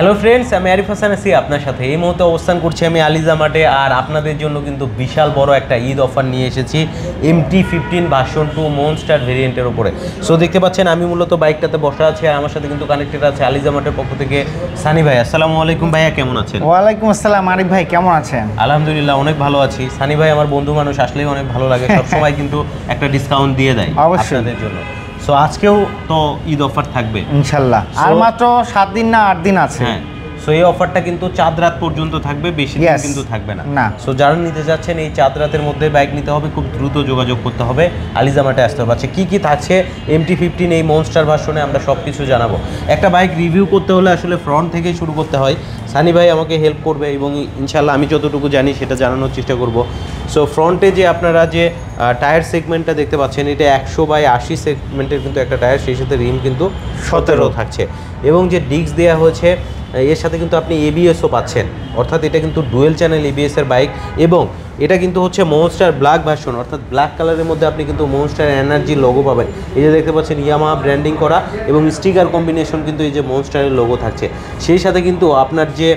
Hello friends, আমি আরিফ হাসান আছি আপনার সাথে। এই মুহূর্তে অবস্থান করছি আমি আলিজা মাঠে, আর আপনাদের জন্য কিন্তু বিশাল বড় একটা ঈদ অফার নিয়ে এসেছি MT-15 ভার্সন 2 মনস্টার ভেরিয়েন্টের উপরে। সো দেখতে পাচ্ছেন আমি মূলত বাইকটাতে বসা আছি, আর আমার সাথে কিন্তু কানেক্টেড আছে আলিজা মাঠের পক্ষ থেকে সানি ভাই। আসসালামু আলাইকুম ভাইয়া, কেমন আছেন? ওয়ালাইকুম আসসালাম আরিফ ভাই, কেমন আছেন? আলহামদুলিল্লাহ, অনেক ভালো আছি। সানি ভাই আমার বন্ধু মানুষ, আসলেই অনেক ভালো লাগে, সবসময় কিন্তু একটা ডিসকাউন্ট দিয়ে দেয় আপনাদের জন্য। সো আজকেও তো ঈদ অফার থাকবে ইনশাল্লাহ, আর মাত্র 7 দিন না 8 দিন আছে। হ্যাঁ, সো এই অফারটা কিন্তু চাঁদ রাত পর্যন্ত থাকবে, বেশি দিন কিন্তু থাকবে না। সো যারা নিতে যাচ্ছেন এই চাঁদ রাতের মধ্যে বাইক নিতে হবে, খুব দ্রুত যোগাযোগ করতে হবে, আলিজা মাঠে আসতে হবে। আচ্ছা, কী কী থাকছে MT-15 এই মনস্টার ভার্সনে আমরা সব কিছু জানাবো। একটা বাইক রিভিউ করতে হলে আসলে ফ্রন্ট থেকেই শুরু করতে হয়। সানি ভাই আমাকে হেল্প করবে এবং ইনশাল্লাহ আমি যতটুকু জানি সেটা জানানোর চেষ্টা করব। সো ফ্রন্টে যে আপনারা যে টায়ার সেগমেন্টটা দেখতে পাচ্ছেন, এটা 100/80 সেগমেন্টের কিন্তু একটা টায়ার, সেই সাথে রিম কিন্তু 17 থাকছে, এবং যে ডিস্ক দেওয়া হয়েছে এর সাথে কিন্তু আপনি ABSও পাচ্ছেন, অর্থাৎ এটা কিন্তু ডুয়েল চ্যানেল ABS-এর বাইক, এবং এটা কিন্তু হচ্ছে মনস্টার ব্ল্যাক ভার্সন, অর্থাৎ ব্ল্যাক কালারের মধ্যে আপনি কিন্তু মনস্টার এনার্জি লোগো পাবেন। এই যে দেখতে পাচ্ছেন ইয়ামাহা ব্র্যান্ডিং করা, এবং স্টিকার কম্বিনেশন কিন্তু এই যে মনস্টারের লোগো থাকছে। সেই সাথে কিন্তু আপনার যে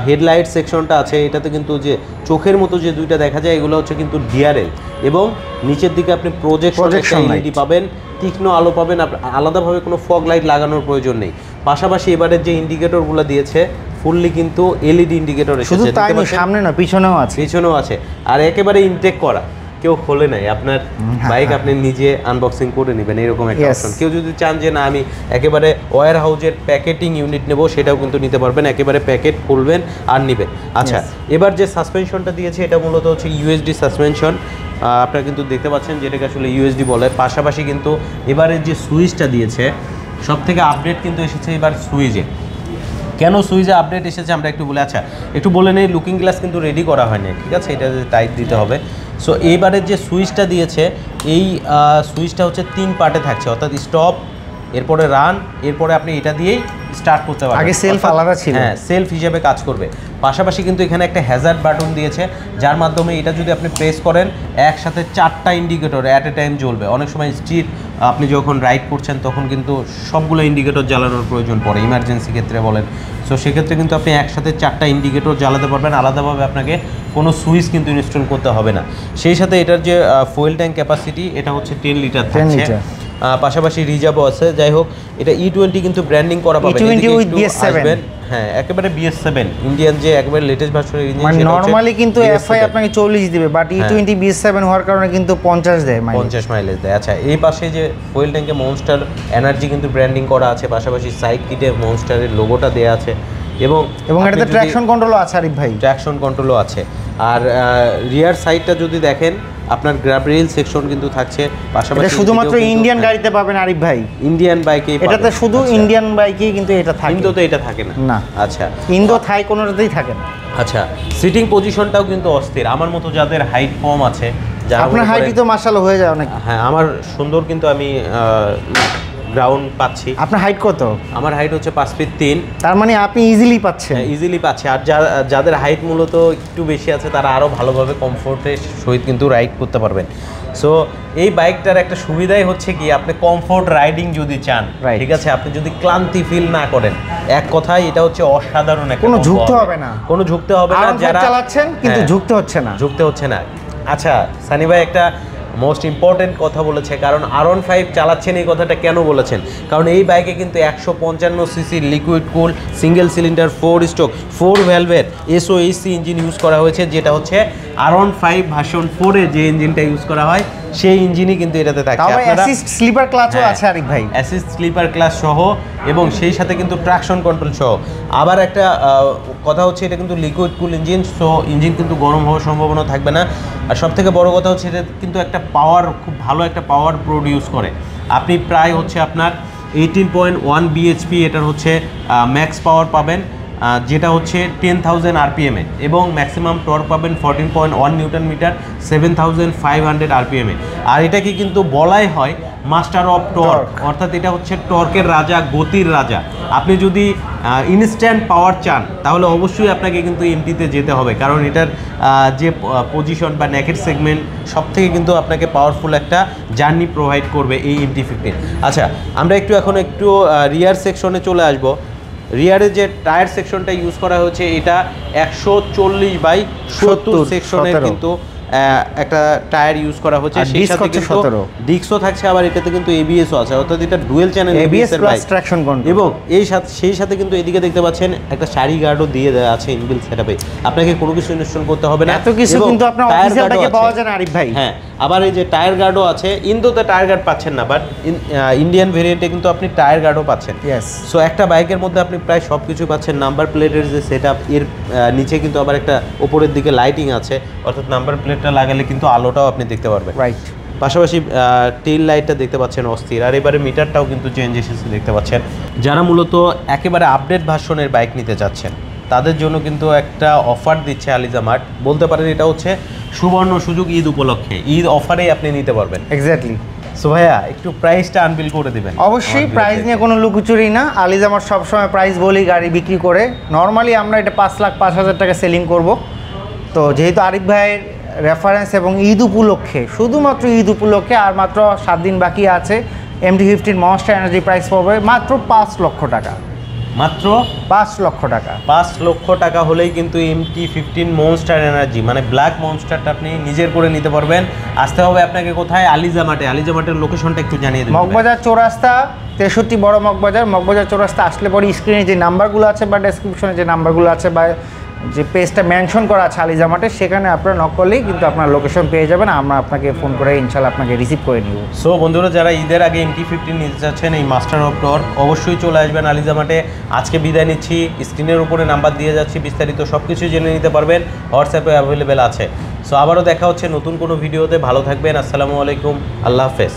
হেডলাইট সেকশনটা আছে, এটাতে কিন্তু যে চোখের মতো যে দুইটা দেখা যায়, এগুলো হচ্ছে কিন্তু DRL, এবং নিচের দিকে আপনি প্রজেকশন LED পাবেন, তীক্ষ্ণ আলো পাবেন, আলাদাভাবে কোনো ফগ লাইট লাগানোর প্রয়োজন নেই। পাশাপাশি এবারের যে ইন্ডিকেটরগুলো দিয়েছে ফুললি কিন্তু LED ইন্ডিকেটর এসেছে, শুধু তাই না, সামনে না পিছনেও আছে, আর একেবারে ইনটেক করা, কেউ খোলে নাই। আপনার বাইক আপনি নিজে আনবক্সিং করে নেবেন, এরকম একটা অপশন। কেউ যদি চান যে না আমি একেবারে ওয়্যার হাউজের প্যাকেটিং ইউনিট নেব, সেটাও কিন্তু নিতে পারবেন, একেবারে প্যাকেট খুলবেন আর নেবেন। আচ্ছা, এবার যে সাসপেনশনটা দিয়েছে এটা মূলত হচ্ছে USD সাসপেনশন, আপনারা কিন্তু দেখতে পাচ্ছেন যেটাকে আসলে USD বলে। পাশাপাশি কিন্তু এবারের যে সুইচটা দিয়েছে, সব থেকে আপডেট কিন্তু এসেছে এবার সুইচে। কেন সুইচে আপডেট এসেছে আমরা একটু বলে, আচ্ছা একটু বলে নেই, লুকিং গ্লাস কিন্তু রেডি করা হয়নি, ঠিক আছে, এটা টাইট দিতে হবে। সো এইবারের যে সুইচটা দিয়েছে, এই সুইচটা হচ্ছে 3 পার্টে থাকছে, অর্থাৎ স্টপ, এরপরে রান, এরপরে আপনি এটা দিয়েই স্টার্ট করতে পারবেন। আগে সেলফ আলাদা ছিল, হ্যাঁ, সেলফ হিসেবে কাজ করবে। পাশাপাশি কিন্তু এখানে একটা হ্যাজার্ড বাটন দিয়েছে, যার মাধ্যমে এটা যদি আপনি প্রেস করেন একসাথে 4টা ইন্ডিকেটর অ্যাট এ টাইম জ্বলবে। অনেক সময় স্ট্রিট আপনি যখন রাইড করছেন তখন কিন্তু সবগুলো ইন্ডিকেটর জ্বালানোর প্রয়োজন পড়ে, ইমার্জেন্সি ক্ষেত্রে বলেন। সো সেক্ষেত্রে কিন্তু আপনি একসাথে 4টা ইন্ডিকেটর জ্বালাতে পারবেন, আলাদাভাবে আপনাকে কোনো সুইচ কিন্তু ইনস্টল করতে হবে না। সেই সাথে এটার যে ফুয়েল ট্যাঙ্ক ক্যাপাসিটি, এটা হচ্ছে 10 লিটার থাকছে, পাশাপাশি রিজার্ভও আছে। যাই হোক, এটা E20 কিন্তু ব্র্যান্ডিং করা পাবেন, হ্যাঁ একেবারে BS7 ইন্ডিয়ান যে একেবারে লেটেস্ট ভার্সনের ইঞ্জিন। মানে নরমালি কিন্তু FI আপনাকে 40 দিবে, বাট E20 BS7 হওয়ার কারণে কিন্তু 50 দেয়, 50 মাইলেজ দেয়। আচ্ছা, এই পাশে যে ফুয়েল ট্যাঙ্কে মনস্টার এনার্জি কিন্তু ব্র্যান্ডিং করা আছে, পাশাপাশি সাইড কিটে মনস্টারের লোগোটা দেয়া আছে, এবং এটাতে ট্র্যাকশন কন্ট্রোলও আছে আরিফ ভাই, ট্র্যাকশন কন্ট্রোলও আছে। আর রিয়ার সাইডটা যদি দেখেন, আপনার গ্র্যাব রেল সেকশন কিন্তু থাকছে। পাশাপাশি শুধুমাত্র ইন্ডিয়ান গাড়িতে পাবেন আরিফ ভাই, ইন্ডিয়ান বাইকে এটাতে শুধু ইন্ডিয়ান বাইকেই কিন্তু এটা থাকে, ইন্দোতে এটা থাকে না। আচ্ছা, ইন্দো থাই কোনোটাতেই থাকে না। আচ্ছা, সিটিং পজিশনটাও কিন্তু অস্থির। আমার মতো যাদের হাইট কম আছে, যারা আপনার হাইটই তো মাশাআল্লাহ হয়ে যায় অনেক। হ্যাঁ, আমার সুন্দর কিন্তু আমি গ্রাউন্ড পাচ্ছি। আপনার হাইট কত? আমার হাইট হচ্ছে 5 ফিট 3। তার মানে আপনি ইজিলি পাচ্ছেন? ইজিলি পাচ্ছি। আর যাদের হাইট মূলত একটু বেশি আছে, তারা আরও ভালোভাবে কমফোর্টের সহিত কিন্তু রাইড করতে পারবেন। সো এই বাইকটার একটা সুবিধাই হচ্ছে কি, আপনি কমফোর্ট রাইডিং যদি চান, ঠিক আছে, আপনি যদি ক্লান্তি ফিল না করেন, এক কথায় এটা হচ্ছে অসাধারণ একটা, কোনো ঝুঁকতে হবে না, যারা চালাচ্ছেন কিন্তু ঝুঁকতে হচ্ছে না। আচ্ছা সানি ভাই একটা মোস্ট ইম্পর্টেন্ট কথা বলেছে, কারণ R15 চালাচ্ছেন, এই কথাটা কেন বলেছেন? কারণ এই বাইকে কিন্তু 155 সিসি লিকুইড কুল single cylinder 4 stroke 4 ভ্যালভের SOHC engine use করা হয়েছে, যেটা হচ্ছে R15 ভার্সন 4 এ যে ইঞ্জিনটা ইউজ করা হয় সেই ইঞ্জিনই কিন্তু এটাতে থাকছে। আপনারা অ্যাসিস্ট স্লিপার ক্লাচও আছে আরিফ ভাই, অ্যাসিস্ট স্লিপার ক্লাচ সহ, এবং সেই সাথে কিন্তু ট্রাকশন কন্ট্রোল সহ। আবার একটা কথা হচ্ছে, এটা কিন্তু লিকুইড কুল ইঞ্জিন, সো ইঞ্জিন কিন্তু গরম হওয়ার সম্ভাবনা থাকবে না। আর সবথেকে বড় কথা হচ্ছে, এটা কিন্তু একটা পাওয়ার, খুব ভালো একটা পাওয়ার প্রডিউস করে। আপনি প্রায় হচ্ছে আপনার 18.1 bhp এটার হচ্ছে ম্যাক্স পাওয়ার পাবেন, যেটা হচ্ছে 10,000 RPM এ, এবং ম্যাক্সিমাম টর্ক পাবেন 14.1 নিউটন মিটার 7,500 RPM এ। আর এটাকে কিন্তু বলাই হয় মাস্টার অফ টর্ক, অর্থাৎ এটা হচ্ছে টর্কের রাজা, গতির রাজা। আপনি যদি ইনস্ট্যান্ট পাওয়ার চান, তাহলে অবশ্যই আপনাকে কিন্তু MT-তে যেতে হবে, কারণ এটার যে পজিশন বা নেকেট সেগমেন্ট সব থেকে কিন্তু আপনাকে পাওয়ারফুল একটা জার্নি প্রোভাইড করবে এই MT-15। আচ্ছা, আমরা একটু এখন রিয়ার সেকশনে চলে আসবো। রিয়ারের যে টায়ার সেকশনটা ইউজ করা হয়েছে এটা 140/70 সেকশনের কিন্তু একটা টায়ার ইউজ করা হচ্ছে, সেই সাথে কিন্তু ডিস্কও থাকছে, আবার এটাতে কিন্তু এবিএসও আছে, অর্থাৎ এটা dual channel ABS plus traction control. এবং সেই সাথে কিন্তু এদিকে দেখতে পাচ্ছেন একটা সারি গার্ডও দিয়ে দেওয়া আছে ইনবিল্ট সেটআপে, আপনাকে কোনো কিছু ইনস্টল করতে হবে না, এত কিছু কিন্তু আপনার অফিসিয়াল থেকে পাওয়া যায় না আরিফ ভাই। হ্যাঁ, আবার এই যে টায়ার গার্ডও আছে, ইন্দোতে টায়ার গার্ড পাচ্ছেন না, বাট ইন্ডিয়ান ভেরিয়েন্টে কিন্তু আপনি টায়ার গার্ডও পাচ্ছেন। সো একটা বাইকের মধ্যে আপনি প্রায় সব কিছু পাচ্ছেন। নাম্বার প্লেটের যে সেটআপ, এর নিচে কিন্তু আবার একটা উপরের দিকে লাইটিং আছে, অর্থাৎ নাম্বার প্লেটটা লাগালে কিন্তু আলোটাও আপনি দেখতে পারবেন। রাইট, পাশাপাশি টেইল লাইটটা দেখতে পাচ্ছেন অস্থির, আর এবারে মিটারটাও কিন্তু চেঞ্জ এসেছে দেখতে পাচ্ছেন। যারা মূলত একেবারে আপডেট ভার্সনের বাইক নিতে চাচ্ছেন তাদের জন্য কিন্তু একটা অফার দিচ্ছে আলিজা মার্ট, বলতে পারেন এটা হচ্ছে সুবর্ণ সুযোগ ঈদ উপলক্ষে, ঈদ অফারেই আপনি নিতে পারবেন। এক্স্যাক্টলি। সো ভাইয়া একটু প্রাইসটা আনবিল করে দিবেন। অবশ্যই প্রাইস নিয়ে কোনো লুকোচুরি না, আলিজা মার্ট সবসময় প্রাইস বলি গাড়ি বিক্রি করে। নর্মালি আমরা এটা 5,05,000 টাকা সেলিং করব। তো যেহেতু আরিফ ভাইয়ের রেফারেন্স এবং ঈদ উপলক্ষে, শুধুমাত্র ঈদ উপলক্ষে আর মাত্র 7 দিন বাকি আছে, MT-15 মনস্টার এনার্জি প্রাইস পাবে মাত্র 5 লক্ষ টাকা। মাত্র 5 লক্ষ টাকা। 5 লক্ষ টাকা হলেই কিন্তু MT-15 মনস্টার এনার্জি মানে ব্ল্যাক মনস্টারটা আপনি নিজের করে নিতে পারবেন। আসতে হবে আপনাকে কোথায়? আলিজা মার্টে। আলিজা মার্টের লোকেশনটা একটু জানিয়ে দিন। মগবাজার চৌরাস্তা 63 বড় মগবাজার চৌরাস্তা আসলে পরে স্ক্রিনে যে নাম্বারগুলো আছে বা ডেসক্রিপশনে যে নাম্বারগুলো আছে বা যে পেজটা মেনশন করা আছে আলিজা মার্টে, সেখানে আপনারা নক করলেই কিন্তু আপনার লোকেশন পেয়ে যাবেন, আমরা আপনাকে ফোন করে ইনশাআল্লাহ আপনাকে রিসিভ করে নিব। সো বন্ধুরা, যারা ঈদের আগে MT-15 নিতে চাচ্ছেন এই মাস্টার অফ টর্ক, অবশ্যই চলে আসবেন আলিজা মার্টে। আজকে বিদায় নিচ্ছি, স্ক্রিনের উপরে নাম্বার দিয়ে যাচ্ছি, বিস্তারিত সব কিছু জেনে নিতে পারবেন, হোয়াটসঅ্যাপে অ্যাভেলেবেল আছে। সো আবারও দেখা হচ্ছে নতুন কোনো ভিডিওতে, ভালো থাকবেন, আসসালামু আলাইকুম, আল্লাহ হাফেজ।